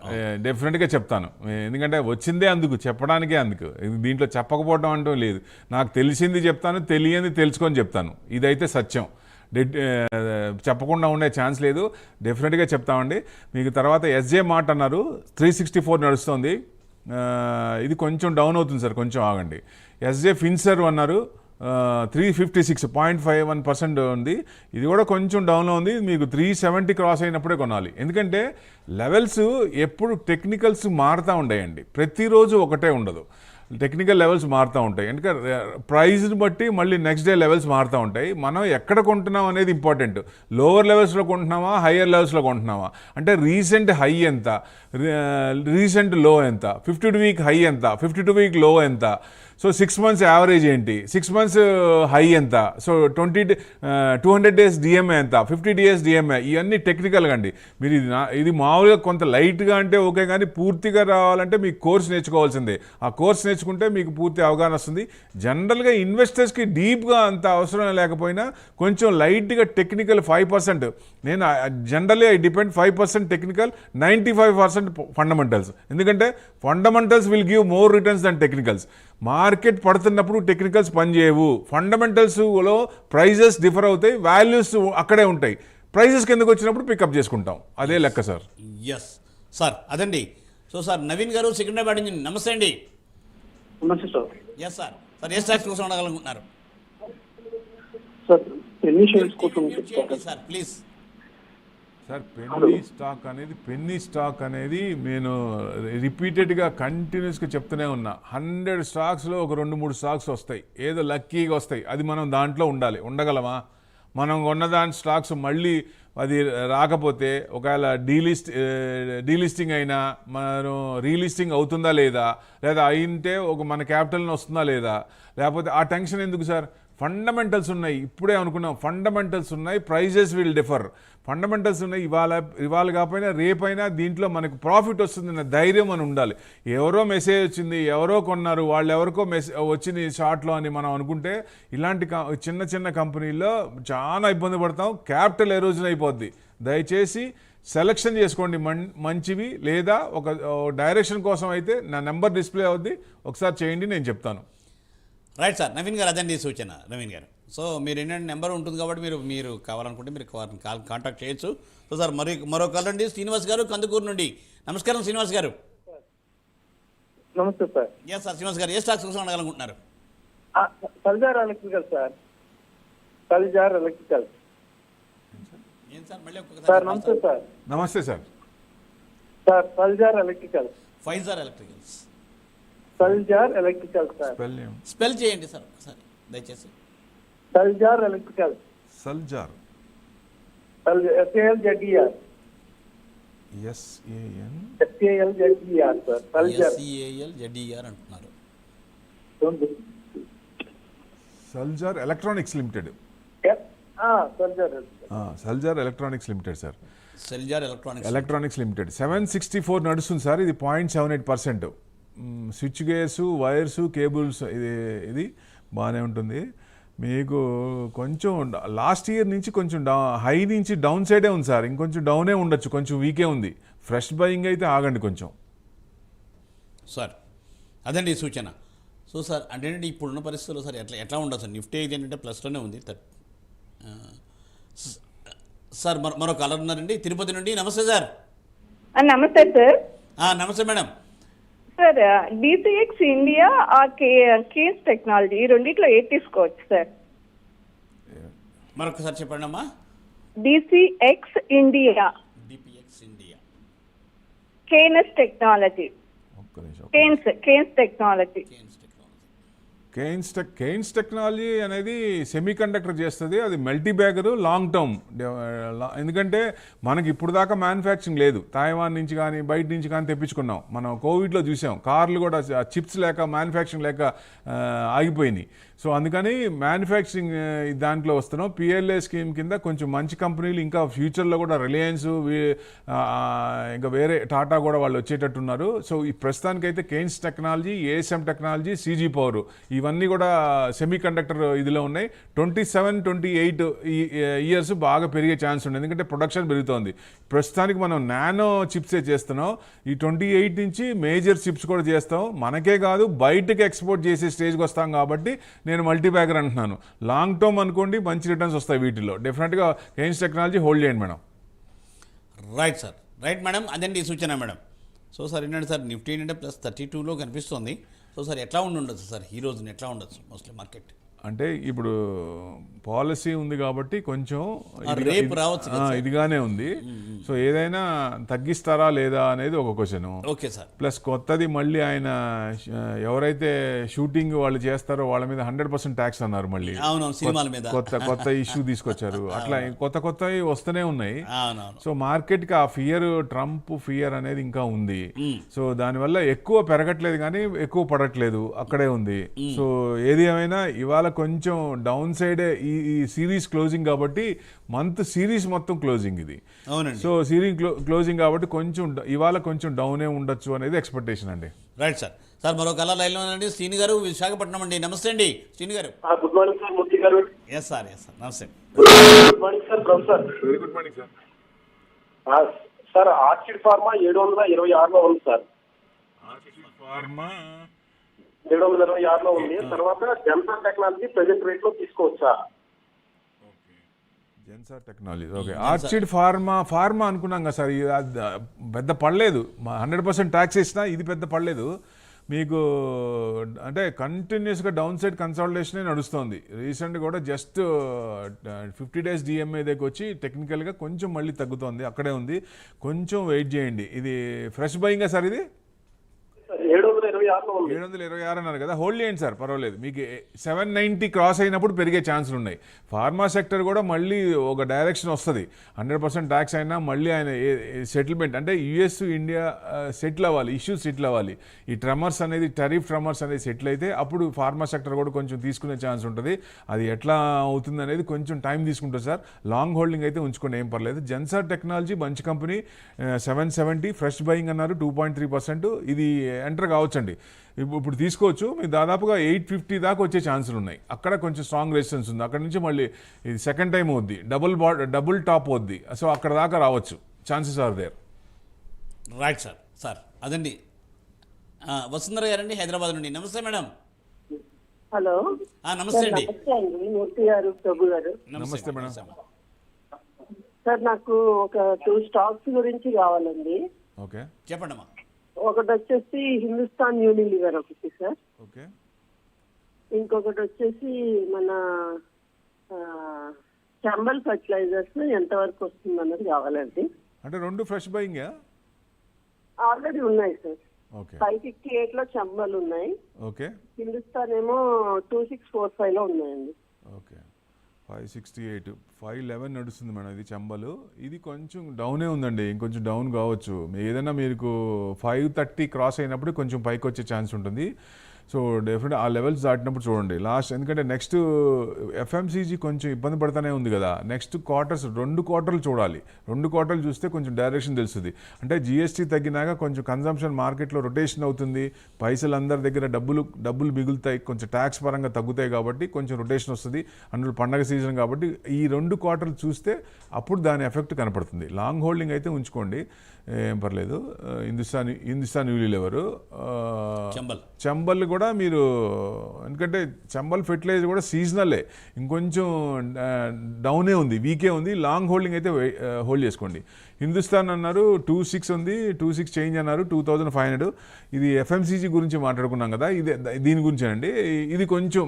డెఫినెట్గా చెప్తాను. ఎందుకంటే వచ్చిందే అందుకు, చెప్పడానికే అందుకు. దీంట్లో చెప్పకపోవడం అంటూ లేదు. నాకు తెలిసింది చెప్తాను, తెలియంది తెలుసుకొని చెప్తాను. ఇదైతే సత్యం, చెప్పకుండా ఉండే ఛాన్స్ లేదు. డెఫినెట్గా చెప్తామండి. మీకు తర్వాత ఎస్జే మార్ట్ అన్నారు, 364 నడుస్తుంది. ఇది కొంచెం డౌన్ అవుతుంది సార్, కొంచెం ఆగండి. ఎస్జే ఫిన్సర్వ్ అన్నారు, 356.51% ఉంది. ఇది కూడా కొంచెం డౌన్లో ఉంది. మీకు 370 క్రాస్ అయినప్పుడే కొనాలి. ఎందుకంటే లెవెల్స్ ఎప్పుడు టెక్నికల్స్ మారుతూ ఉంటాయండి, ప్రతిరోజు ఒకటే ఉండదు. టెక్నికల్ లెవెల్స్ మారుతూ ఉంటాయి. ఎందుకంటే ప్రైజ్ని బట్టి మళ్ళీ నెక్స్ట్ డే లెవెల్స్ మారుతూ ఉంటాయి. మనం ఎక్కడ కొంటున్నాం అనేది ఇంపార్టెంట్. లోవర్ లెవెల్స్లో కొంటున్నామా, హయ్యర్ లెవెల్స్లో కొంటున్నామా అంటే రీసెంట్ హై ఎంత, రీసెంట్ లో ఎంత, 52 వీక్ హై ఎంత, 52 వీక్ లో ఎంత, సో 6 months యావరేజ్ ఏంటి, 6 months హై ఎంత, సో 200 days డిఎంఏ ఎంత, 50 days డిఎంఏ, ఇవన్నీ టెక్నికల్గా అండి. మీరు ఇది మామూలుగా కొంత లైట్గా అంటే ఓకే, కానీ పూర్తిగా రావాలంటే మీకు కోర్స్ నేర్చుకోవాల్సిందే. ఆ కోర్స్ నేర్చుకుంటే మీకు పూర్తి అవగాహన వస్తుంది. జనరల్గా ఇన్వెస్టర్స్కి డీప్గా అంత అవసరం లేకపోయినా కొంచెం లైట్గా టెక్నికల్ 5%, నేను generally I depend 5% technical, 95% fundamentals. ఎందుకంటే fundamentals will give more returns than technicals. Market పడుతున్నప్పుడు టెక్నికల్స్ పనిచేయవు. ఫండమెంటల్స్లో ప్రైజెస్ డిఫర్ అవుతాయి, వాల్యూస్ అక్కడే ఉంటాయి. ప్రైజెస్ కిందకు వచ్చినప్పుడు పికప్ చేసుకుంటాం, అదే లెక్క సార్. ఎస్ సార్, అదండి. సో సార్ నవీన్ గారు సికింద్రాబాద్ నుంచి, నమస్తే అండి. నమస్తే సార్. Yes sir. సార్ ఏ స్టాక్స్ కోసం అడగలుగుతున్నారు సార్? పెన్నీ షేర్స్ కోసం sir please. Sir penny stock అనేది నేను రిపీటెడ్గా కంటిన్యూస్గా చెప్తూనే ఉన్నా. 100 స్టాక్స్లో ఒక 2-3 స్టాక్స్ వస్తాయి, ఏదో లక్కీగా వస్తాయి. అది మనం దాంట్లో ఉండగలమా? మనం కొన్న దాని స్టాక్స్ మళ్ళీ అది రాకపోతే ఒకవేళ డీలిస్టింగ్ అయినా మనం రీలిస్టింగ్ అవుతుందా లేదా అయింటే మన క్యాపిటల్ని వస్తుందా లేదా, లేకపోతే ఆ టెన్షన్ ఎందుకు సార్? ఫండమెంటల్స్ ఉన్నాయి. ఇప్పుడే అనుకున్నాం ఫండమెంటల్స్ ఉన్నాయి, ప్రైజెస్ విల్ డిఫర్. ఫండమెంటల్స్ ఉన్నాయి, ఇవాళ కాకపోయినా రేపైనా దీంట్లో మనకు ప్రాఫిట్ వస్తుందన్న ధైర్యం అని ఉండాలి. ఎవరో మెసేజ్ వచ్చింది, ఎవరో కొన్నారు, వాళ్ళు ఎవరికో వచ్చింది షార్ట్లో అని మనం అనుకుంటే ఇలాంటి చిన్న కంపెనీల్లో చాలా ఇబ్బంది పడతాం. క్యాపిటల్ ఎరోజన్ అయిపోద్ది. దయచేసి సెలెక్షన్ చేసుకోండి మంచివి, లేదా ఒక డైరెక్షన్ కోసం అయితే నా నెంబర్ డిస్ప్లే అవుద్ది, ఒకసారి చేయండి, నేను చెప్తాను. Right sir. నవీన్ గారు అదండి సూచన. నవీన్ గారు, సో మీరు ఏంటంటే నెంబర్ ఉంటుంది కాబట్టి మీరు కావాలనుకుంటే మీరు కాంటాక్ట్ చేయొచ్చు. సో సార్ మరో కాల్ అండి, శ్రీనివాస్ గారు కందుకూరు నుండి. నమస్కారం శ్రీనివాస్ గారు. నమస్తే సార్. ఎస్ సార్ శ్రీనివాస్ గారు, ఏ స్టాక్స్ కోసం అడగాలనుకుంటున్నారు? Salzer electrical sir. Salzer electrical ఏం సార్? మళ్ళీ సార్ నమస్తే సార్. నమస్తే సార్. Sir Salzer electrical. ఫైజార్ electricals. Salzer electrical sir. Spell చేయండి సార్ ఒకసారి దయచేసి. Salzer electrical. Salzer SALZER. SALZER sir. Salzer SALZER అంటున్నారు. Salzer electronics limited. Salzer electronics limited sir. Salzer electronics limited 764 నడుస్తుంది sir. ఇది 0.78%. Switch gears, wires, cables ఇది బాగానే ఉంటుంది. మీకు కొంచెం లాస్ట్ ఇయర్ నుంచి కొంచెం హై నుంచి డౌన్ సైడే ఉంది సార్. ఇంకొంచెం డౌనే ఉండొచ్చు, కొంచెం వీకే ఉంది. ఫ్రెష్ బయింగ్ అయితే ఆగండి కొంచెం సార్. అదండి సూచన. సో సార్ అంటే ఇప్పుడున్న పరిస్థితుల్లో సార్ ఎట్లా ఉండదు సార్? నిఫ్టీ అయితే ఏంటంటే ప్లస్లోనే ఉంది. సార్ మరో కాలర్ ఉన్నారండి తిరుపతి నుండి. నమస్తే సార్. నమస్తే సార్. నమస్తే madam. Sir DCX India, Kaynes technology, ఈ రెండిట్లో ఏది తీసుకోవచ్చు సార్? మరొకసారి చెప్పండి అమ్మా. DCX India, DPX India, Kaynes technology. Kaynes technology. Kaynes technology అనేది సెమీ కండక్టర్ చేస్తుంది. అది మల్టీ బ్యాగర్ లాంగ్ టర్మ్. ఎందుకంటే మనకి ఇప్పుడు దాకా మ్యానుఫ్యాక్చరింగ్ లేదు. తైవాన్ నుంచి కానీ బయట నుంచి కానీ తెప్పించుకున్నాం. మనం కోవిడ్లో చూసాం, కార్లు కూడా చిప్స్ లేక మ్యానుఫ్యాక్చరింగ్ లేక ఆగిపోయినాయి. సో అందుకని మ్యానుఫ్యాక్చరింగ్ దాంట్లో వస్తున్నాం. పిఎల్ఏ స్కీమ్ కింద కొంచెం మంచి కంపెనీలు ఇంకా ఫ్యూచర్లో కూడా రిలయన్స్, ఇంకా వేరే టాటా కూడా వాళ్ళు వచ్చేటట్టున్నారు. సో ఈ ప్రస్తుతానికైతే Kaynes technology, ASM technology, CG power ఇవన్నీ కూడా సెమీ కండక్టర్ ఇదిలో ఉన్నాయి. 27-28 ఇయర్స్ బాగా పెరిగే ఛాన్స్ ఉంది, ఎందుకంటే ప్రొడక్షన్ పెరుగుతోంది. ప్రస్తుతానికి మనం నానో చిప్సే చేస్తున్నాం. ఈ 28 నుంచి మేజర్ చిప్స్ కూడా చేస్తాం. మనకే కాదు బయటకి ఎక్స్పోర్ట్ చేసే స్టేజ్కి వస్తాం కాబట్టి నేను మల్టీ బ్యాగర్ అంటున్నాను. లాంగ్ టర్మ్ అనుకోండి, మంచి రిటర్న్స్ వస్తాయి వీటిల్లో. డెఫినెట్గా కేయిన్స్ టెక్నాలజీ హోల్డ్ చేయండి madam. Right sir, right madam, అదండి సూచన మేడం. సో సార్ ఏంటంటే సార్ నిఫ్టీ ఏంటంటే +32లో కనిపిస్తుంది. సో సార్ ఎట్లా ఉండొచ్చు సార్ ఈ రోజున, ఎట్లా ఉండొచ్చు మోస్ట్లీ మార్కెట్? అంటే ఇప్పుడు పాలసీ ఉంది కాబట్టి కొంచెం రేపు రావచ్చు ఇదిగానే ఉంది. సో ఏదైనా తగ్గిస్తారా లేదా అనేది ఒక క్వశ్చన్. Okay sir. ప్లస్ కొత్తది మళ్ళీ ఆయన ఎవరైతే షూటింగ్ వాళ్ళు చేస్తారో వాళ్ళ మీద 100% ట్యాక్స్ అన్నారు. మళ్ళీ సినిమాల మీద కొత్త ఇష్యూ తీసుకొచ్చారు. అట్లా కొత్తవి వస్తూనే ఉన్నాయి. సో మార్కెట్కి ఆ ఫియర్, ట్రంప్ ఫియర్ అనేది ఇంకా ఉంది. సో దానివల్ల ఎక్కువ పెరగట్లేదు కానీ ఎక్కువ పడట్లేదు, అక్కడే ఉంది. సో ఏది ఏమైనా ఇవాళ కొంచెం డౌన్ సైడ్ ఈ సిరీస్ క్లోజింగ్ కాబట్టి, మంత్ సిరీస్ మొత్తం క్లోజింగ్ ఇది. సో సిరీస్ క్లోజింగ్ కాబట్టి కొంచెం ఇవాళ కొంచెం డౌనే ఉండొచ్చు అనేది ఎక్స్పెక్టేషన్ అండి. Right sir. సార్ మరో కలర్ లైన్లో అండి శ్రీని గారు, విశాఖపట్నం అండి. నమస్తే అండి శ్రీని గారు. గుడ్ మార్నింగ్ సార్, మూర్తి గారు. ఎస్ సార్, ఎస్ సార్, నమస్తే. Good morning sir, professor. Very good morning sir. Sir Orchid Pharma 726లో ఉంది సార్. ఆర్చిడ్ ఫార్మా 726లో ఉంది. తర్వాత జెన్సార్ టెక్నాలజీ ప్రెజెంట్ రేట్ లో తీసుకోవచ్చా? Zensar technology okay. Orchid pharma అనుకున్నాం కదా సార్, పెద్ద పడలేదు. 100% ట్యాక్స్ వేసినా ఇది పెద్ద పడలేదు మీకు. అంటే కంటిన్యూస్గా డౌన్ సైడ్ కన్సాలిడేషనే నడుస్తుంది. రీసెంట్గా కూడా జస్ట్ 50 days DMA దగ్గరికి వచ్చి టెక్నికల్గా కొంచెం మళ్ళీ తగ్గుతోంది, అక్కడే ఉంది. కొంచెం వెయిట్ చేయండి. ఇది ఫ్రెష్ బయింగా సార్? ఇది 726 అన్నారు కదా, హోల్డ్ చేయండి సార్, పర్వాలేదు. మీకు 790 క్రాస్ అయినప్పుడు పెరిగే ఛాన్సులు ఉన్నాయి. ఫార్మా సెక్టర్ కూడా మళ్ళీ ఒక డైరెక్షన్ వస్తుంది. 100% ట్యాక్స్ అయినా మళ్ళీ ఆయన సెటిల్మెంట్ అంటే US ఇండియా సెటిల్ అవ్వాలి, ఇష్యూస్ సెటిల్ అవ్వాలి. ఈ ట్రమర్స్ అనేది, టరిఫ్ ట్రమర్స్ అనేది సెటిల్ అయితే అప్పుడు ఫార్మా సెక్టర్ కూడా కొంచెం తీసుకునే ఛాన్స్ ఉంటుంది. అది ఎట్లా అవుతుంది అనేది కొంచెం టైం తీసుకుంటుంది సార్. లాంగ్ హోల్డింగ్ అయితే ఉంచుకోండి, ఏం పర్లేదు. జెన్సార్ టెక్నాలజీ మంచి కంపెనీ, 770 ఫ్రెష్ బయింగ్ అన్నారు, 2.3%. ఇది ఎంటర్ కావచ్చండి, ఇప్పుడు తీసుకోవచ్చు. మీరు దాదాపుగా 850 దాకా వచ్చే ఛాన్సులు ఉన్నాయి. అక్కడ కొంచెం స్ట్రాంగ్ రెసిస్టెన్స్ ఉంది. అక్కడ నుంచి మళ్ళీ ఇది సెకండ్ టైం అవుద్ది, డబుల్ టాప్ అవుద్ది. సో అక్కడ దాకా రావచ్చు, chances are there. Right sir. Sir అదండి వసుంధర గారండి, హైదరాబాద్ నుండి. నమస్తే మేడం. హలో, నమస్తే అండి. మూర్తి గారు, ప్రభు గారు. నమస్తే మేడం. సార్ నాకు ఒక 2 స్టాక్స్ గురించి కావాలండి. ఓకే, చెప్పండి అమ్మా. ఒకటి వచ్చేసి హిందుస్థాన్ యూనిలివర్ ఒకటి సార్. ఓకే. ఇంకొకటి వచ్చేసి మన చంబల్ ఫర్టిలైజర్స్ ఎంత వరకు వస్తుంది అన్నది కావాలండి. అంటే 2 ఫ్రెష్ బయింగ్ ఆల్రెడీ ఉన్నాయి సార్. ఓకే. 568 లో చంబల్ ఉన్నాయి. ఓకే. హిందుస్థాన్ ఏమో 2645 లో ఉన్నాయండి. ఓకే. 568, 511 నడుస్తుంది మేడం ఇది చంబలు. ఇది కొంచెం డౌనే ఉందండి, ఇంకొంచెం డౌన్ కావచ్చు. ఏదైనా మీకు 530 క్రాస్ అయినప్పుడు కొంచెం పైకి వచ్చే ఛాన్స్ ఉంటుంది. సో డెఫినెట్ ఆ లెవెల్స్ దాటినప్పుడు చూడండి లాస్ట్. ఎందుకంటే నెక్స్ట్ FMCG కొంచెం ఇబ్బంది పడుతూనే ఉంది కదా. నెక్స్ట్ క్వార్టర్స్ 2 క్వార్టర్లు చూడాలి. 2 క్వార్టర్లు చూస్తే కొంచెం డైరెక్షన్ తెలుస్తుంది. అంటే GST తగ్గినాక కొంచెం కన్జంప్షన్ మార్కెట్లో రొటేషన్ అవుతుంది. పైసలు అందరి దగ్గర డబ్బులు మిగులుతాయి, కొంచెం ట్యాక్స్ పరంగా తగ్గుతాయి కాబట్టి కొంచెం రొటేషన్ వస్తుంది. అందులో పండగ సీజన్ కాబట్టి ఈ 2 క్వార్టర్లు చూస్తే అప్పుడు దాని ఎఫెక్ట్ కనపడుతుంది. లాంగ్ హోల్డింగ్ అయితే ఉంచుకోండి, ఏం పర్లేదు. హిందుస్థాన్ యూనిలివర్, చంబల్ కూడా మీరు, ఎందుకంటే చంబల్ ఫెర్టిలైజర్ కూడా సీజనలే, ఇంకొంచెం డౌనే ఉంది, వీకే ఉంది. లాంగ్ హోల్డింగ్ అయితే హోల్డ్ చేసుకోండి. హిందుస్థాన్ అన్నారు 26 ఉంది, 26 చేంజ్ అన్నారు, 2500. ఇది FMCG గురించి మాట్లాడుకున్నాం కదా, దీని గురించేనండి. ఇది కొంచెం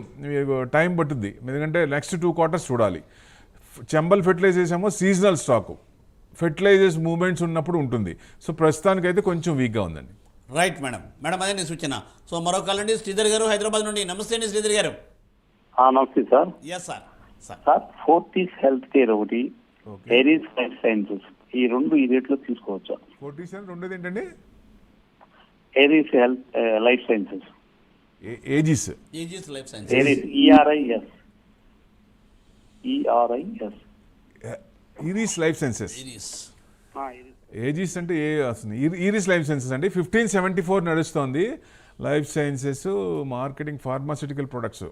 టైం పట్టుద్ది, ఎందుకంటే నెక్స్ట్ 2 క్వార్టర్స్ చూడాలి. చంబల్ ఫెర్టిలైజర్స్ ఏమో సీజనల్ స్టాకు, ఫెర్టిలైజర్స్ మూవ్మెంట్స్ ఉన్నప్పుడు ఉంటుంది. సో ప్రస్తుతానికైతే కొంచెం వీక్గా ఉందండి. Right madam. మేడం అదే నీ సూచన. సో మరో కాల్ అండి శ్రీధర్ గారు హైదరాబాద్ నుండి. నమస్తే అండి శ్రీధర్ గారు. నమస్తే sir. Yes sir. Sir Fortis health care ఒకటి, ఏరీస్ లైఫ్ సైన్సెస్, ఈ రెండు ఈ రేట్లో తీసుకోవచ్చా? ఫోర్టీస్ అండ్ రెండోది ఏంటండి? Eris health life sciences. Aegis life sciences. Eris E R I S. Eris life sciences. Aegis అంటే ఏ వస్తుంది? ఈరిస్ లైఫ్ సైన్సెస్ అండి. 1574 నడుస్తోంది. Life sciences, marketing, pharmaceutical products.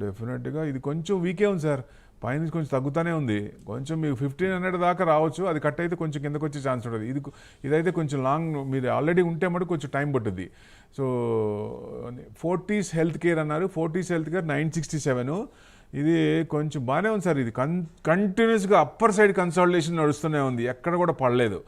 డెఫినెట్గా ఇది కొంచెం వీకే ఉంది సార్. పైన కొంచెం తగ్గుతూనే ఉంది. కొంచెం మీకు 1500 దాకా రావచ్చు. అది కట్ అయితే కొంచెం కిందకు వచ్చే ఛాన్స్ ఉంటుంది. ఇదైతే కొంచెం లాంగ్, మీరు ఆల్రెడీ ఉంటే మటు కొంచెం టైం పట్టుద్ది. సో ఫోర్టీస్ హెల్త్ కేర్ అన్నారు. Fortis health care 967. ఇది కొంచెం బాగానే ఉంది సార్. ఇది కంటిన్యూస్గా అప్పర్ సైడ్ కన్సాలిడేషన్ నడుస్తూనే ఉంది, ఎక్కడ కూడా పడలేదు.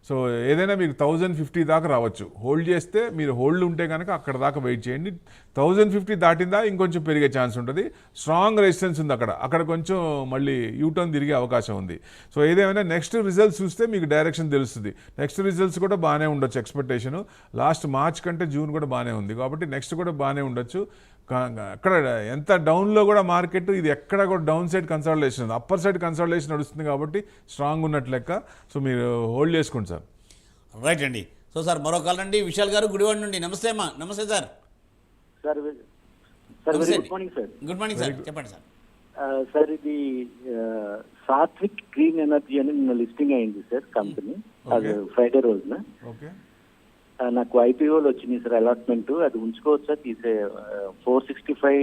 సో ఏదైనా మీకు 1050 దాకా రావచ్చు. హోల్డ్ చేస్తే, మీరు హోల్డ్ ఉంటే కనుక అక్కడ దాకా వెయిట్ చేయండి. 1050 దాటిందా ఇంకొంచెం పెరిగే ఛాన్స్ ఉంటుంది. స్ట్రాంగ్ రెసిస్టెన్స్ ఉంది అక్కడ కొంచెం మళ్ళీ యూటర్న్ తిరిగే అవకాశం ఉంది. సో ఏదేమైనా నెక్స్ట్ రిజల్ట్స్ చూస్తే మీకు డైరెక్షన్ తెలుస్తుంది. నెక్స్ట్ రిజల్ట్స్ కూడా బాగానే ఉండొచ్చు. ఎక్స్పెక్టేషన్ లాస్ట్ మార్చ్ కంటే జూన్ కూడా బాగానే ఉంది, కాబట్టి నెక్స్ట్ కూడా బాగానే ఉండొచ్చు. అక్కడ ఎంత డౌన్లో కూడా మార్కెట్, ఇది ఎక్కడ కూడా డౌన్ సైడ్ కన్సాలిడేషన్ ఉంది, అప్పర్ సైడ్ కన్సాలిడేషన్ నడుస్తుంది, కాబట్టి స్ట్రాంగ్ ఉన్నట్లు లెక్క. సో మీరు హోల్డ్ చేసుకోండి సార్. రైట్ అండి. సో సార్ మరో కాల్ అండి విశాల్ గారు గుడివాడ నుండి. నమస్తే అమ్మా. నమస్తే sir. Good morning sir. Good morning sir, చెప్పండి సార్. సార్ ఇది సాత్విక్ గ్రీన్ ఎనర్జీ అని నిన్న లిస్టింగ్ అయింది సార్ కంపెనీ, అది ఫ్రైడే రోజున. నాకు ఐపీఓలు వచ్చినాయి సార్, అలాట్మెంట్. అది ఉంచుకోవచ్చా? తీసే 465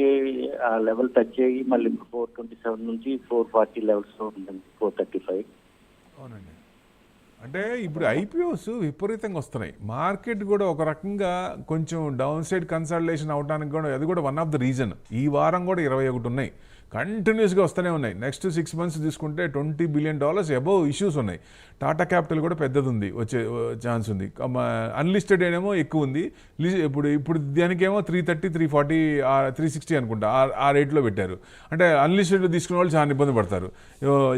ఆ లెవెల్ టచ్ అయ్యి మళ్ళీ 427 నుంచి 440 లెవెల్స్ ఉంటుంది, 435. అవునండి. అంటే ఇప్పుడు ఐపీఓస్ విపరీతంగా వస్తున్నాయి. మార్కెట్ కూడా ఒక రకంగా కొంచెం డౌన్ సైడ్ కన్సల్టేషన్ అవడానికి కూడా అది కూడా వన్ ఆఫ్ ద రీజన్. ఈ వారం కూడా 21 ఉన్నాయి, కంటిన్యూస్గా వస్తూనే ఉన్నాయి. నెక్స్ట్ 6 months తీసుకుంటే $20 billion అబౌవ్ ఇష్యూస్ ఉన్నాయి. టాటా క్యాపిటల్ కూడా పెద్దది ఉంది, వచ్చే ఛాన్స్ ఉంది. అన్లిస్టెడ్ ఏమో ఎక్కువ ఉంది. ఇప్పుడు దానికేమో 330, 340, 360 అనుకుంటా ఆ రేట్లో పెట్టారు. అంటే అన్లిస్టెడ్లో తీసుకునే వాళ్ళు చాలా ఇబ్బంది పడతారు.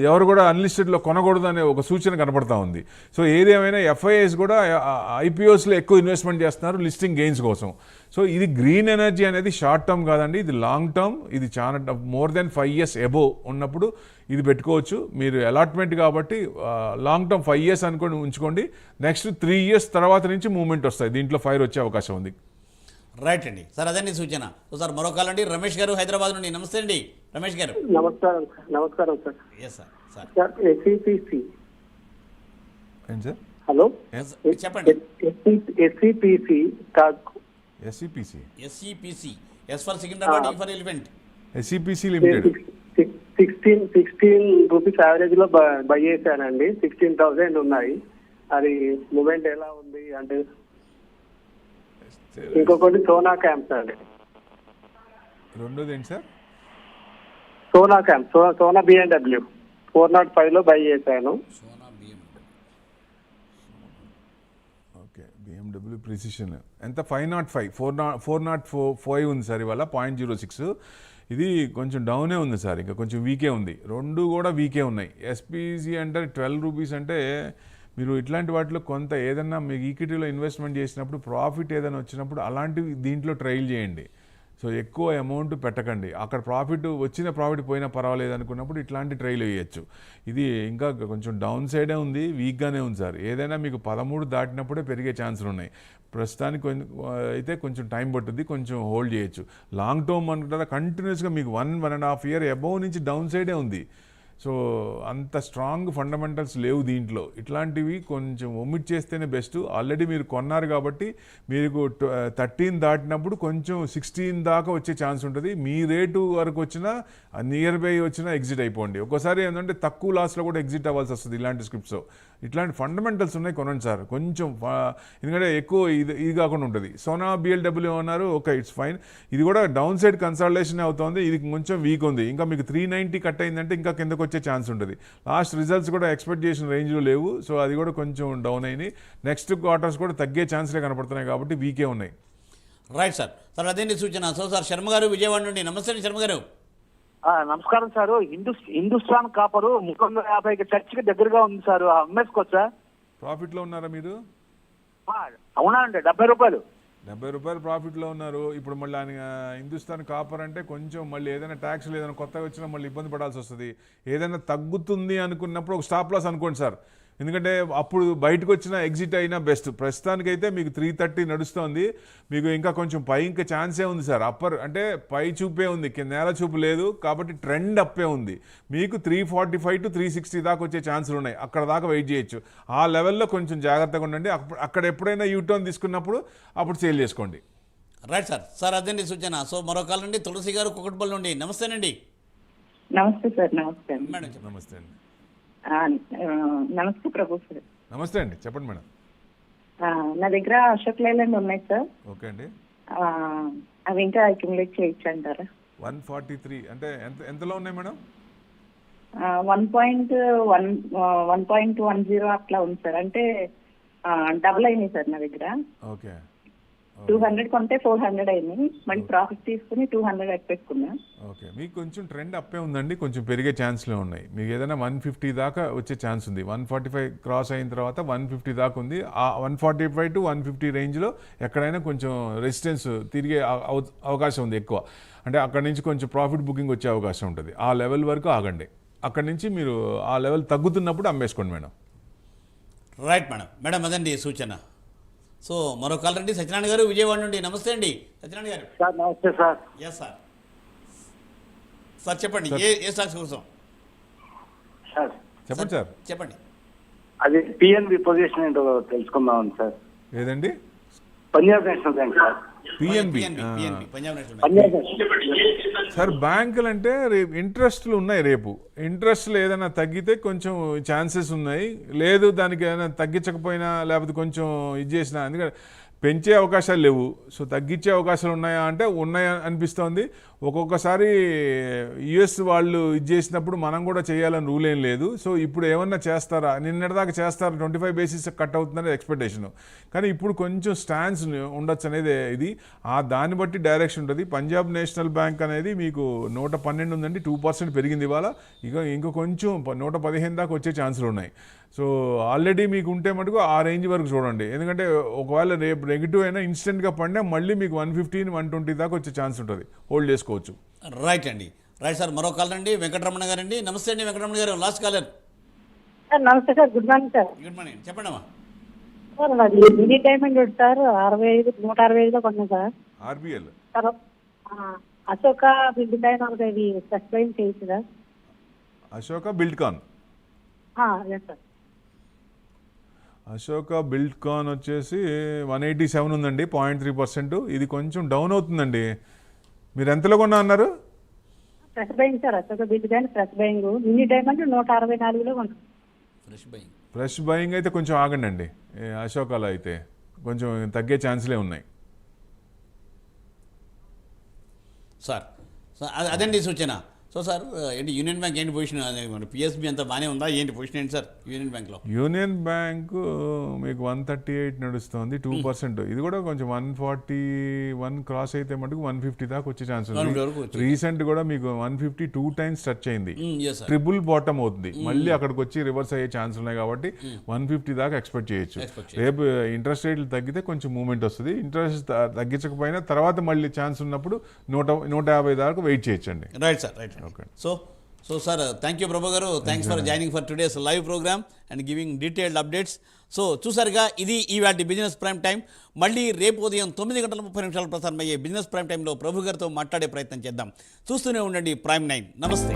ఎవరు కూడా అన్లిస్టెడ్లో కొనకూడదు అనే ఒక సూచన కనపడతా ఉంది. సో ఏదేమైనా ఎఫ్ఐఎస్ కూడా ఐపీఓస్లో ఎక్కువ ఇన్వెస్ట్మెంట్ చేస్తున్నారు లిస్టింగ్ గెయిన్స్ కోసం. సో ఇది గ్రీన్ ఎనర్జీ అనేది షార్ట్ టర్మ్ కాదండి, ఇది లాంగ్ టర్మ్. ఇది చాలా మోర్ దెన్ 5 years అబోవ్ ఉన్నప్పుడు ఇది పెట్టుకోవచ్చు. మీరు అలాట్మెంట్ కాబట్టి లాంగ్ టర్మ్ 5 years అనుకోండి, ఉంచుకోండి. నెక్స్ట్ 3 years తర్వాత నుంచి మూవ్మెంట్ వస్తాయి, దీంట్లో ఫైర్ వచ్చే అవకాశం ఉంది. రైట్ అండి సార్, అదే సూచన. సార్ మరో కాల్ అండి రమేష్ గారు హైదరాబాద్ నుండి. నమస్తే అండి రమేష్ గారు. నమస్కారం sir. Yes sir. Sir SCPC. ఏంటి సార్? హలో చెప్పండి. SCPC SCPC S for Secunderabad, E for elephant. SCPC limited 16 rupees average లో బై చేశానండి. 16,000 ఉన్నాయి. అది మూమెంట్ ఎలా ఉంది అంటే? ఇంకొకటి సోనా క్యాంప్స్ అండి. రెండోది ఏంటి sir? Sona camp, Sona BMW 405 లో బై చేశాను. ఓకే, బిఎండబ్ల్యూ ప్రిసిషన్ ఎంత? 505, 405 ఉంది సార్ ఇవాళ, 0.06. ఇది కొంచెం డౌనే ఉంది సార్, ఇంకా కొంచెం వీకే ఉంది. రెండు కూడా వీకే ఉన్నాయి. ఎస్పీసీ అంటే 12 రూపీస్. అంటే మీరు ఇట్లాంటి వాటిలో కొంత ఏదన్నా మీకు ఈక్విటీలో ఇన్వెస్ట్మెంట్ చేసినప్పుడు ప్రాఫిట్ ఏదైనా వచ్చినప్పుడు అలాంటివి దీంట్లో ట్రైల్ చేయండి. సో ఎక్కువ అమౌంట్ పెట్టకండి. అక్కడ వచ్చిన ప్రాఫిట్ పోయినా పర్వాలేదు అనుకున్నప్పుడు ఇట్లాంటి ట్రైల్ వేయచ్చు. ఇది ఇంకా కొంచెం డౌన్ సైడే ఉంది, వీక్గానే ఉంది సార్. ఏదైనా మీకు 13 దాటినప్పుడే పెరిగే ఛాన్సులు ఉన్నాయి. ప్రస్తుతానికి అయితే కొంచెం టైం పట్టుద్ది, కొంచెం హోల్డ్ చేయొచ్చు. లాంగ్ టర్మ్ అనుకుంటారా కంటిన్యూస్గా మీకు 1.5 year అబౌవ్ నుంచి డౌన్ సైడే ఉంది. సో అంత స్ట్రాంగ్ ఫండమెంటల్స్ లేవు దీంట్లో. ఇట్లాంటివి కొంచెం ఒమిట్ చేస్తేనే బెస్ట్. ఆల్రెడీ మీరు కొన్నారు కాబట్టి మీకు 13 దాటినప్పుడు కొంచెం 16 దాకా వచ్చే ఛాన్స్ ఉంటుంది. మీ రేటు వరకు వచ్చినా నియర్ బై వచ్చినా ఎగ్జిట్ అయిపోండి. ఒక్కోసారి ఏంటంటే తక్కువ లాస్లో కూడా ఎగ్జిట్ అవ్వాల్సి వస్తుంది ఇలాంటి స్క్రిప్ట్స్. ఇట్లాంటి ఫండమెంటల్స్ ఉన్నాయి, కొనండి సార్ కొంచెం. ఎందుకంటే ఎక్కువ ఇది కాకుండా ఉంటుంది. సోనా బిఎల్డబ్ల్యూ అన్నారు, ఓకే ఇట్స్ ఫైన్. ఇది కూడా డౌన్ సైడ్ కన్సల్టేషన్ అవుతుంది, ఇది కొంచెం వీక్ ఉంది. ఇంకా మీకు 390 కట్ అయిందంటే ఇంకా కిందకు వచ్చే ఛాన్స్ ఉంటుంది. లాస్ట్ రిజల్ట్స్ కూడా ఎక్స్పెక్ట్ చేసిన రేంజ్లో లేవు. సో అది కూడా కొంచెం డౌన్ అయినాయి. నెక్స్ట్ క్వార్టర్స్ కూడా తగ్గే ఛాన్స్లే కనపడుతున్నాయి కాబట్టి వీకే ఉన్నాయి. Right sir. సార్ అదే సూచన. సో సార్ శర్మ గారు విజయవాడ నుండి. నమస్తే శర్మ గారు. నమస్కారం సార్. హిందుస్థాన్ కాపరు 350 చర్చికి దగ్గరగా ఉంది సార్, అమ్మేసుకోవచ్చా? ప్రాఫిట్లో ఉన్నారా మీరు? అవునా అండి 70 రూపాయలు 70 రూపాయలు ప్రాఫిట్లో ఉన్నారు. ఇప్పుడు మళ్ళీ ఆయన హిందుస్థాన్ కాపర్ అంటే కొంచెం మళ్ళీ ఏదైనా ట్యాక్స్లు ఏదైనా కొత్తగా వచ్చినా మళ్ళీ ఇబ్బంది పడాల్సి వస్తుంది. ఏదైనా తగ్గుతుంది అనుకున్నప్పుడు ఒక స్టాప్ లాస్ అనుకోండి సార్. ఎందుకంటే అప్పుడు బయటకు వచ్చిన ఎగ్జిట్ అయినా బెస్ట్. ప్రస్తుతానికైతే మీకు 330 నడుస్తుంది. మీకు ఇంకా కొంచెం పై ఇంకా ఛాన్సే ఉంది సార్. అప్పర్ అంటే పై చూపే ఉంది, నేల చూపు లేదు కాబట్టి ట్రెండ్ అప్పే ఉంది. మీకు 345 to 360 దాకా వచ్చే ఛాన్సులు ఉన్నాయి. అక్కడ దాకా వెయిట్ చేయొచ్చు. ఆ లెవెల్లో కొంచెం జాగ్రత్తగా ఉండండి. అక్కడ ఎప్పుడైనా యూటర్న్ తీసుకున్నప్పుడు అప్పుడు సేల్ చేసుకోండి. Right sir. సార్ అదండి సూచన. సో మరో కాల్ నుండి తులసి గారు కుకట్పల్లి నుండి. నమస్తేనండి. నమస్తే సార్. నమస్తే మేడం. నమస్తే అండి. నమస్తే ప్రభు సార్. నమస్తే అండి, చెప్పండి మేడం. నా దగ్గర అశోక్ లేలాండ్ ఉన్నాయి సార్. ఓకే అండి. అవి ఇంకా అక్యుములేట్ చేయొచ్చు అంటారా? 143 అంటే ఎంతలో ఉన్నాయి మేడం? 1.10 అట్లా ఉంది సార్. అంటే డబుల్ అయినాయి సార్ నా దగ్గర. ఓకే. 200 కొంటే 400 అయినాయి. మళ్ళీ ప్రాఫిట్ తీసుకుని 200 పెట్టుకున్నా. ఓకే, మీకు కొంచెం ట్రెండ్ అప్పే ఉందండి. కొంచెం పెరిగే ఛాన్స్లే ఉన్నాయి. మీకు ఏదైనా 150 దాకా వచ్చే ఛాన్స్ ఉంది. 145 క్రాస్ అయిన తర్వాత 150 దాకా ఉంది. ఆ 145 to 150 రేంజ్లో ఎక్కడైనా కొంచెం రెసిస్టెన్స్ తిరిగే అవకాశం ఉంది ఎక్కువ. అంటే అక్కడి నుంచి కొంచెం ప్రాఫిట్ బుకింగ్ వచ్చే అవకాశం ఉంటుంది. ఆ లెవెల్ వరకు ఆగండి. అక్కడి నుంచి మీరు ఆ లెవెల్ తగ్గుతున్నప్పుడు అమ్మేసుకోండి మేడం. Right madam. మేడం అదండి సూచన. సో మరో కాల్ రండి సత్యనారాయణ గారు విజయవాడ నుండి. నమస్తే అండి సత్యనారాయణ గారు. సార్ నమస్తే సార్. Yes sir. సార్ చెప్పండి ఏ స్టాక్స్ కోసం? సార్ చెప్పండి సార్. చెప్పండి. అది పిఎన్బి పొజిషన్ ఏంటో తెలుసుకుందాం సార్. ఏదండి? Punjab national bank sir. PNB Punjab national bank sir. బ్యాంకులు అంటే రేపు ఇంట్రెస్ట్లు ఉన్నాయి. రేపు ఇంట్రెస్ట్లు ఏదైనా తగ్గితే కొంచెం ఛాన్సెస్ ఉన్నాయి. లేదు దానికి ఏదైనా తగ్గించకపోయినా లేకపోతే కొంచెం ఇది చేసినా, ఎందుకంటే పెంచే అవకాశాలు లేవు. సో తగ్గించే అవకాశాలు ఉన్నాయా అంటే ఉన్నాయా అనిపిస్తోంది. ఒక్కొక్కసారి యుఎస్ వాళ్ళు ఇది చేసినప్పుడు మనం కూడా చేయాలని రూల్ ఏం లేదు. సో ఇప్పుడు ఏమన్నా చేస్తారా, నిన్నటిదాకా చేస్తారా, 25 బేసిస్ కట్ అవుతుందనేది ఎక్స్పెక్టేషన్. కానీ ఇప్పుడు కొంచెం స్టాన్స్ ఉండొచ్చు అనేది ఇది. దాన్ని బట్టి డైరెక్షన్ ఉంటుంది. పంజాబ్ నేషనల్ బ్యాంక్ అనేది మీకు 112 ఉందండి, 2% పెరిగింది ఇవాళ. ఇంకా కొంచెం 115 దాకా వచ్చే ఛాన్సులు ఉన్నాయి. సో ఆల్రెడీ మీకు ఉంటే మటుకు ఆ రేంజ్ వరకు చూడండి. ఎందుకంటే ఒకవేళ రేపు నెగిటివ్ అయినా ఇన్స్టెంట్గా పడినా మళ్ళీ మీకు 115, 120 దాకా వచ్చే ఛాన్స్ ఉంటుంది. హోల్డ్ చేసుకోవచ్చు. రైట్ అండి. Right sir. మరో కాల్ రండి వెంకటరమణ గారు అండి. నమస్తే అండి వెంకటరమణ గారు. Last caller. నమస్తే sir. Good morning sir. Good morning. చెప్పండి అమ్మా. సార్ అది మినీ డైమండ్ సార్ 165లో కొన్నాం సార్. ఆర్బిఎల్ అశోక బిల్డ్ ఒకటి సబ్స్క్రైబ్ చేయొచ్చు sir. Ashoka Buildcon. Yes sir. Ashoka Buildcon వచ్చేసి 187 ఉందండి, 0.3%. ఇది కొంచెం డౌన్ అవుతుందండి. మీరు ఎంతలో కొన్నా అన్నారు? Fresh buying sir. Ashoka build fresh buying. Mini diamond 164లో కొన్నాం. ఫ్రెష్ బయింగ్ అయితే కొంచెం ఆగండి అండి. అశోకాలో అయితే కొంచెం తగ్గే ఛాన్స్లే ఉన్నాయి సార్. అదండి సూచన. సో సార్ ఏంటి యూనియన్ బ్యాంక్ ఏంటి పొజిషన్? పిఎస్బి అంతా బాగానే ఉందా? ఏంటి పొజిషన్ ఏంటి సార్ యూనియన్ బ్యాంక్లో? యూనియన్ బ్యాంకు మీకు 138 నడుస్తుంది, 2%. ఇది కూడా కొంచెం 141 క్రాస్ అయితే మటుకు 150 దాకా వచ్చే ఛాన్స్ ఉంది. రీసెంట్ కూడా మీకు 150 2 times టచ్ అయింది. ట్రిపుల్ బాటమ్ అవుతుంది. మళ్ళీ అక్కడికి వచ్చి రివర్స్ అయ్యే ఛాన్స్ ఉన్నాయి కాబట్టి 150 దాకా ఎక్స్పెక్ట్ చేయొచ్చు. రేపు ఇంట్రెస్ట్ రేట్లు తగ్గితే కొంచెం మూవ్మెంట్ వస్తుంది. ఇంట్రెస్ట్ తగ్గించకపోయినా తర్వాత మళ్ళీ ఛాన్స్ ఉన్నప్పుడు 150 దాకా వెయిట్ చేయొచ్చండి. Right sir. Right. So sir thank you Prabhu గారు. Thanks for joining for today's live programme and giving detailed updates. So చూసారుగా, ఇది ఇవాళ బిజినెస్ ప్రైమ్ టైం. మళ్ళీ రేపు ఉదయం 9:30 ప్రసారం అయ్యే బిజినెస్ ప్రైమ్ టైంలో ప్రభు గారితో మాట్లాడే ప్రయత్నం చేద్దాం. చూస్తూనే ఉండండి ప్రైమ్ 9. నమస్తే.